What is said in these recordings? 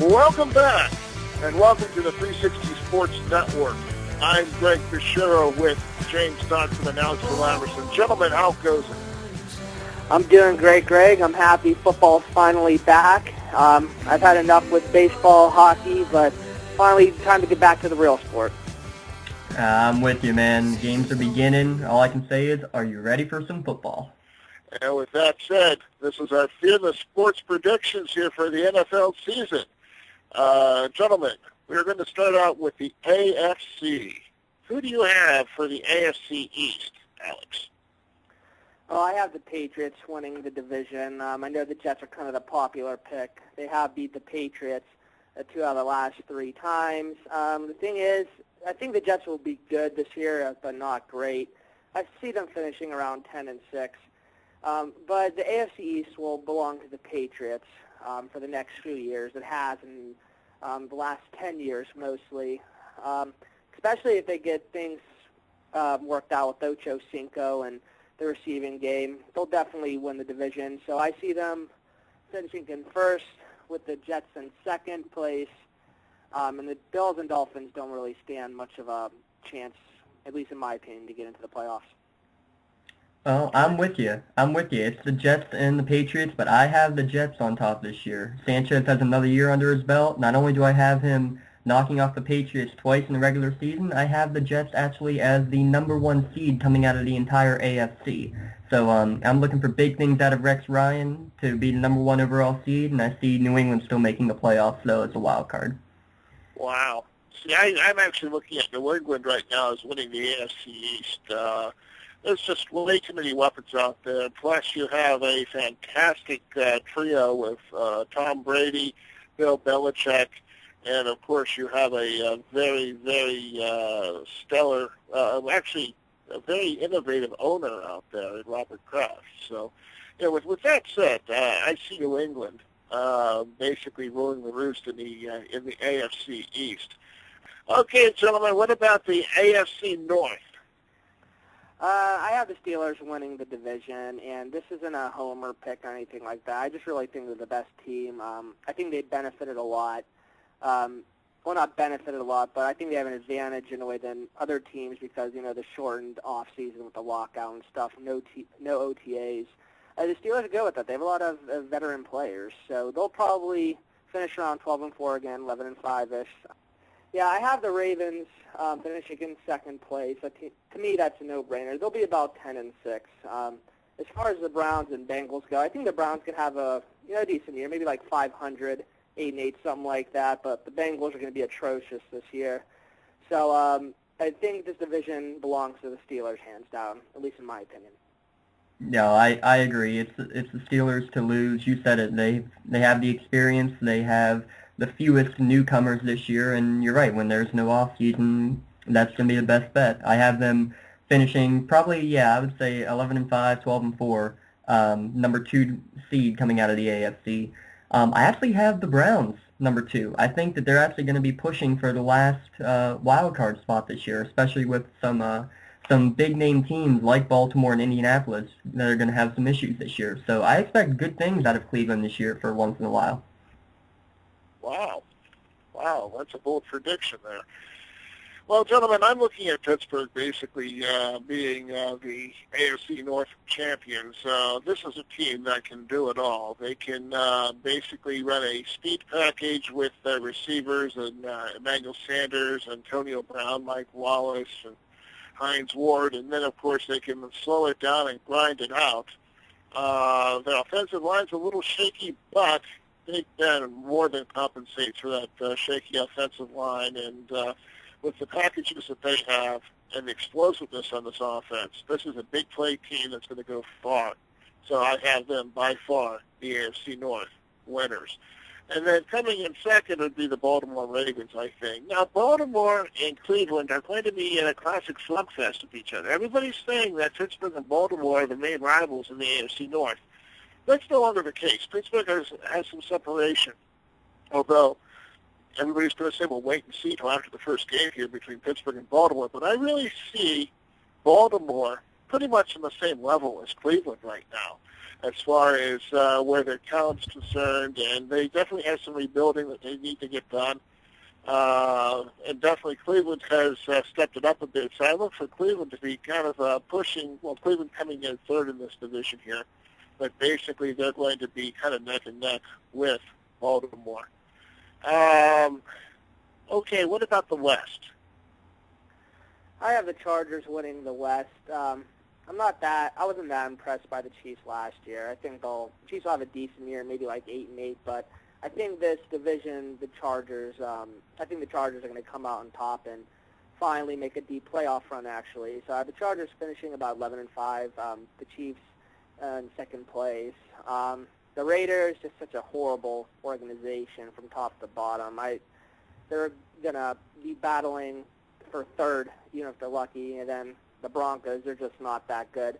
Welcome back, and welcome to the 360 Sports Network. I'm Greg Fischero with James Stockton and Alex Laverson. Gentlemen, how goes it? I'm doing great, Greg. I'm happy football's finally back. I've had enough with baseball, hockey, but finally time to get back to the real sport. I'm with you, man. Games are beginning. All I can say is, are you ready for some football? And with that said, this is our fearless sports predictions here for the NFL season. Gentlemen, we're going to start out with the AFC. Who do you have for the AFC East, Alex? Oh, I have the Patriots winning the division. I know the Jets are kind of the popular pick. They have beat the Patriots 2 out of the last 3 times. The thing is, I think the Jets will be good this year, but not great. I see them finishing around 10-6. But the AFC East will belong to the Patriots for the next few years. It has in the last 10 years mostly, especially if they get things worked out with Ocho Cinco and the receiving game. They'll definitely win the division. So I see them finishing in first with the Jets in second place. And the Bills and Dolphins don't really stand much of a chance, at least in my opinion, to get into the playoffs. Well, I'm with you. It's the Jets and the Patriots, but I have the Jets on top this year. Sanchez has another year under his belt. Not only do I have him knocking off the Patriots twice in the regular season, I have the Jets actually as the number 1 seed coming out of the entire AFC. So I'm looking for big things out of Rex Ryan to be the number 1 overall seed, and I see New England still making the playoffs, though, as a wild card. Wow. See, I'm actually looking at New England right now as winning the AFC East. There's just way too many weapons out there. Plus, you have a fantastic trio with Tom Brady, Bill Belichick, and, of course, you have a very, very stellar, actually a very innovative owner out there, Robert Kraft. So, you know, with that said, I see New England basically ruling the roost in the AFC East. Okay, gentlemen, what about the AFC North? I have the Steelers winning the division, and this isn't a homer pick or anything like that. I just really think they're the best team. I think they benefited a lot. Well, not benefited a lot, but I think they have an advantage in a way than other teams because, you know, the shortened off season with the lockout and stuff, no OTAs. The Steelers are good with that. They have a lot of veteran players, so they'll probably finish around 12-4 again, 11-5-ish. Yeah, I have the Ravens finishing in second place. To me, that's a no-brainer. They'll be about 10-6. As far as the Browns and Bengals go, I think the Browns could have a decent year, maybe like 500, 8-8, something like that. But the Bengals are going to be atrocious this year. So I think this division belongs to the Steelers, hands down, at least in my opinion. No, I agree. It's the Steelers to lose. You said it. They have the experience. They have the fewest newcomers this year, and you're right. When there's no off season, that's going to be the best bet. I have them finishing probably, I would say 11-5, 12-4, number 2 seed coming out of the AFC. I actually have the Browns number 2. I think that they're actually going to be pushing for the last wild card spot this year, especially with some big-name teams like Baltimore and Indianapolis that are going to have some issues this year. So I expect good things out of Cleveland this year for once in a while. Wow, that's a bold prediction there. Well, gentlemen, I'm looking at Pittsburgh basically being the AFC North champions. This is a team that can do it all. They can basically run a speed package with receivers and Emmanuel Sanders, Antonio Brown, Mike Wallace, and Hines Ward, and then, of course, they can slow it down and grind it out. Their offensive line's a little shaky, but Big Ben more than compensates for that shaky offensive line, and with the packages that they have and the explosiveness on this offense, this is a big play team that's going to go far. So I have them by far the AFC North winners. And then coming in second would be the Baltimore Ravens, I think. Now, Baltimore and Cleveland are going to be in a classic slugfest with each other. Everybody's saying that Pittsburgh and Baltimore are the main rivals in the AFC North. That's no longer the case. Pittsburgh has some separation, although everybody's going to say, well, wait and see until after the first game here between Pittsburgh and Baltimore. But I really see Baltimore pretty much on the same level as Cleveland right now as far as where their talent's concerned, and they definitely have some rebuilding that they need to get done. And definitely Cleveland has stepped it up a bit. So I look for Cleveland to be kind of pushing, well, Cleveland coming in third in this division here, but basically they're going to be kind of neck and neck with Baltimore. Okay, what about the West? I have the Chargers winning the West. I wasn't that impressed by the Chiefs last year. I think Chiefs will have a decent year, maybe like 8-8, but I think this division, the Chargers are going to come out on top and finally make a deep playoff run, actually. So I have the Chargers finishing about 11-5, the Chiefs in second place. The Raiders, just such a horrible organization from top to bottom. They're going to be battling for third, even if they're lucky, and then the Broncos, they're just not that good.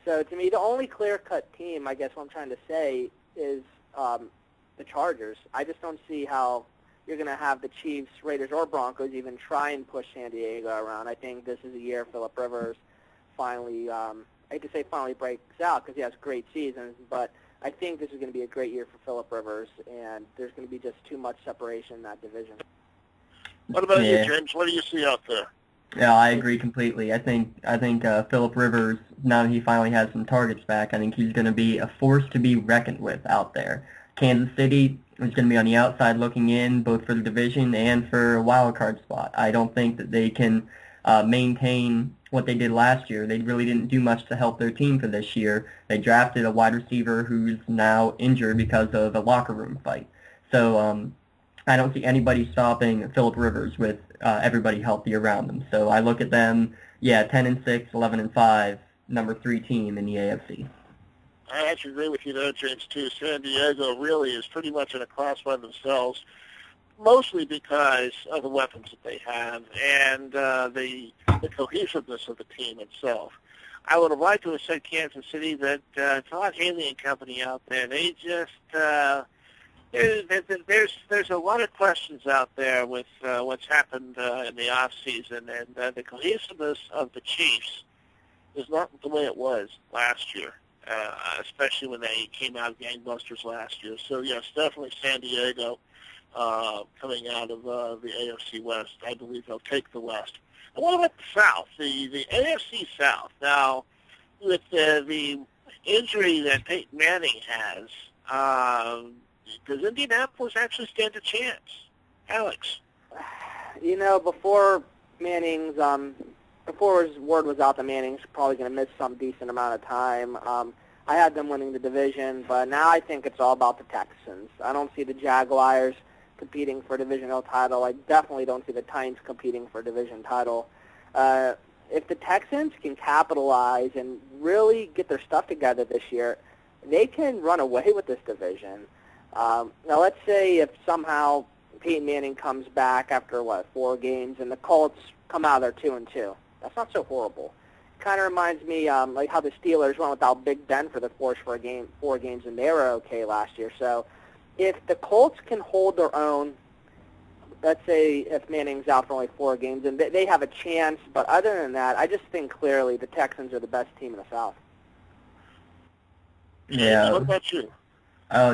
So to me, the only clear-cut team, I guess what I'm trying to say, is the Chargers. I just don't see how you're going to have the Chiefs, Raiders, or Broncos even try and push San Diego around. I think this is a year Phillip Rivers finally, I hate to say finally breaks out because he has great seasons, but I think this is going to be a great year for Phillip Rivers, and there's going to be just too much separation in that division. What about you, James? What do you see out there? Yeah, I agree completely. I think Phillip Rivers, now that he finally has some targets back, I think he's going to be a force to be reckoned with out there. Kansas City is going to be on the outside looking in, both for the division and for a wild card spot. I don't think that they can maintain what they did last year. They really didn't do much to help their team for this year. They drafted a wide receiver who's now injured because of a locker room fight. So I don't see anybody stopping Phillip Rivers with everybody healthy around them. So I look at them, 10-6, 11-5, number 3 team in the AFC. I actually agree with you there, James, too. San Diego really is pretty much in a class by themselves, mostly because of the weapons that they have and the cohesiveness of the team itself. I would have liked to have said Kansas City, but Todd Haley and company out there, they just there's a lot of questions out there with what's happened in the off season, and the cohesiveness of the Chiefs is not the way it was last year, especially when they came out gangbusters last year. So yes, definitely San Diego coming out of the AFC West. I believe they'll take the West. And what about the South, the AFC South? Now, with the injury that Peyton Manning has, does Indianapolis actually stand a chance? Alex? Before Manning's, before his word was out that Manning's probably going to miss some decent amount of time, I had them winning the division, but now I think it's all about the Texans. I don't see the Jaguars competing for a divisional title. I definitely don't see the Titans competing for a division title. If the Texans can capitalize and really get their stuff together this year, they can run away with this division. Now, let's say if somehow Peyton Manning comes back after, 4 games, and the Colts come out there 2-2. That's not so horrible. It kind of reminds me like how the Steelers went without Big Ben for the 4 games, and they were okay last year. So if the Colts can hold their own, let's say if Manning's out for only 4 games, and they have a chance. But other than that, I just think clearly the Texans are the best team in the South. Yeah. What about you?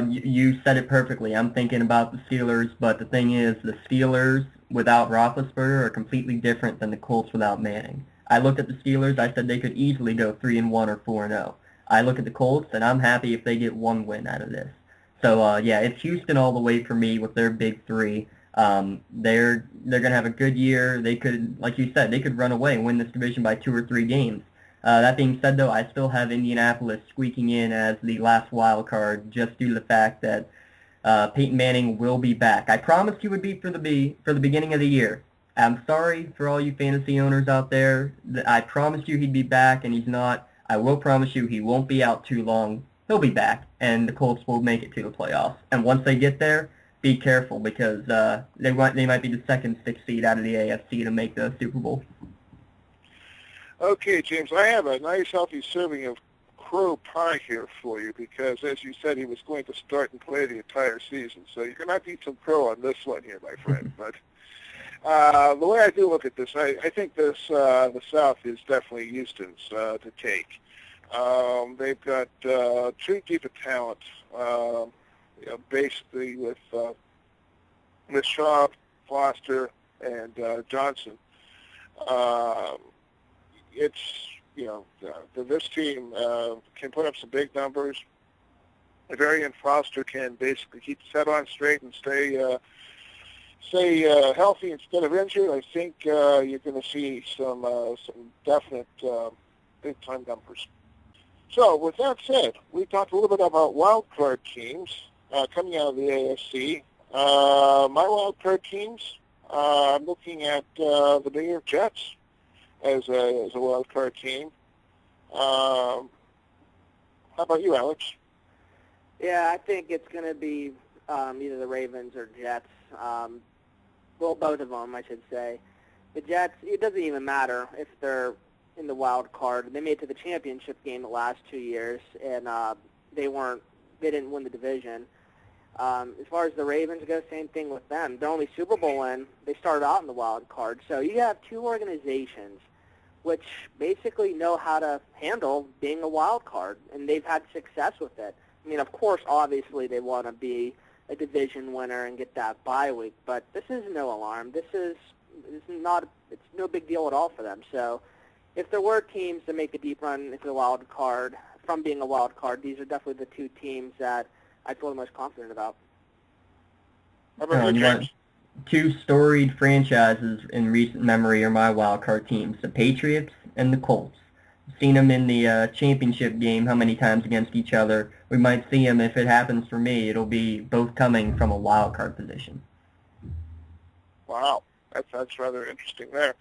You said it perfectly. I'm thinking about the Steelers, but the thing is, the Steelers without Roethlisberger are completely different than the Colts without Manning. I looked at the Steelers, I said they could easily go 3-1 or 4-0. I look at the Colts, and I'm happy if they get 1 win out of this. So, it's Houston all the way for me with their big 3. They're going to have a good year. They could, like you said, they could run away and win this division by 2 or 3 games. That being said, though, I still have Indianapolis squeaking in as the last wild card just due to the fact that Peyton Manning will be back. I promised he would be for the beginning of the year. I'm sorry for all you fantasy owners out there. I promised you he'd be back, and he's not. I will promise you he won't be out too long. He'll be back, and the Colts will make it to the playoffs. And once they get there, be careful because they might be the 2nd, 6th seed out of the AFC to make the Super Bowl. Okay, James, I have a nice healthy serving of crow pie here for you because, as you said, he was going to start and play the entire season. So you're going to have to eat some crow on this one here, my friend. But The way I do look at this, I think this the South is definitely Houston's to take. They've got too deep a talent, basically with Shaw, Foster, and Johnson. This team can put up some big numbers. Varian Foster can basically keep his head on straight and stay healthy instead of injured. I think you're going to see some definite big-time numbers. So with that said, we talked a little bit about wild card teams coming out of the AFC. My wild card teams, I'm looking at the New York Jets as a wild card team. How about you, Alex? Yeah, I think it's going to be either the Ravens or Jets. Well, both of them, I should say. The Jets, it doesn't even matter if they're in the wild card. They made it to the championship game the last 2 years, and they didn't win the division. As far as the Ravens go, same thing with them. Their only Super Bowl win, they started out in the wild card. So you have two organizations which basically know how to handle being a wild card, and they've had success with it. I mean, of course, obviously they want to be a division winner and get that bye week, but this is no alarm. It's no big deal at all for them. So if there were teams that make a deep run into the wild card, from being a wild card, these are definitely the two teams that I feel the most confident about. How about you, James? Two storied franchises in recent memory are my wild card teams, the Patriots and the Colts. Seen them in the championship game how many times against each other. We might see them, if it happens for me, it'll be both coming from a wild card position. Wow, that's rather interesting there.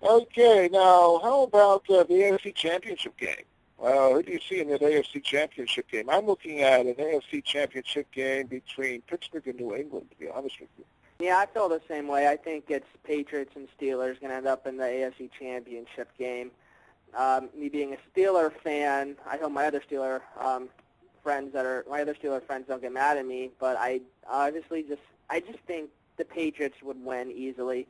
Okay, now how about the AFC Championship game? Who do you see in that AFC Championship game? I'm looking at an AFC Championship game between Pittsburgh and New England, to be honest with you. Yeah, I feel the same way. I think it's Patriots and Steelers going to end up in the AFC Championship game. Me being a Steeler fan, I hope my other Steeler friends don't get mad at me, but I just think the Patriots would win easily.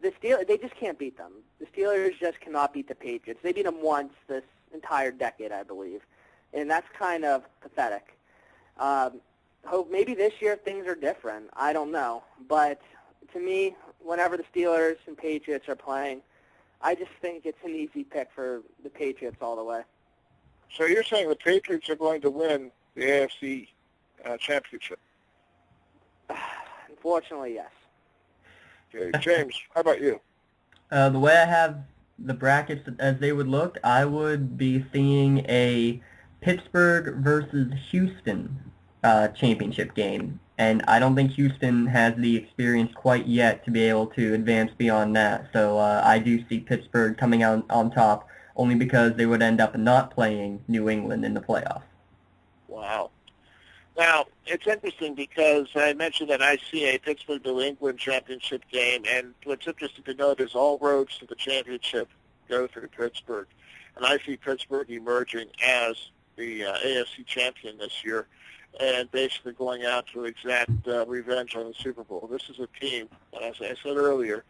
They just can't beat them. The Steelers just cannot beat the Patriots. They beat them once this entire decade, I believe, and that's kind of pathetic. Hope maybe this year things are different. I don't know, but to me, whenever the Steelers and Patriots are playing, I just think it's an easy pick for the Patriots all the way. So you're saying the Patriots are going to win the AFC Championship? Unfortunately, yes. Okay, James, how about you? The way I have the brackets as they would look, I would be seeing a Pittsburgh versus Houston championship game. And I don't think Houston has the experience quite yet to be able to advance beyond that. So I do see Pittsburgh coming out on top only because they would end up not playing New England in the playoffs. Wow. Now, it's interesting because I mentioned that I see a Pittsburgh-New England championship game, and what's interesting to note is all roads to the championship go through Pittsburgh. And I see Pittsburgh emerging as the AFC champion this year and basically going out to exact revenge on the Super Bowl. This is a team that, as I said earlier,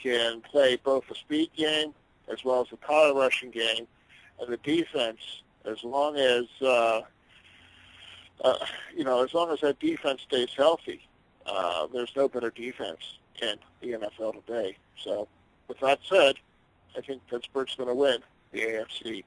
can play both the speed game as well as the power rushing game, and the defense, as long as as long as that defense stays healthy, there's no better defense in the NFL today. So, with that said, I think Pittsburgh's going to win the AFC.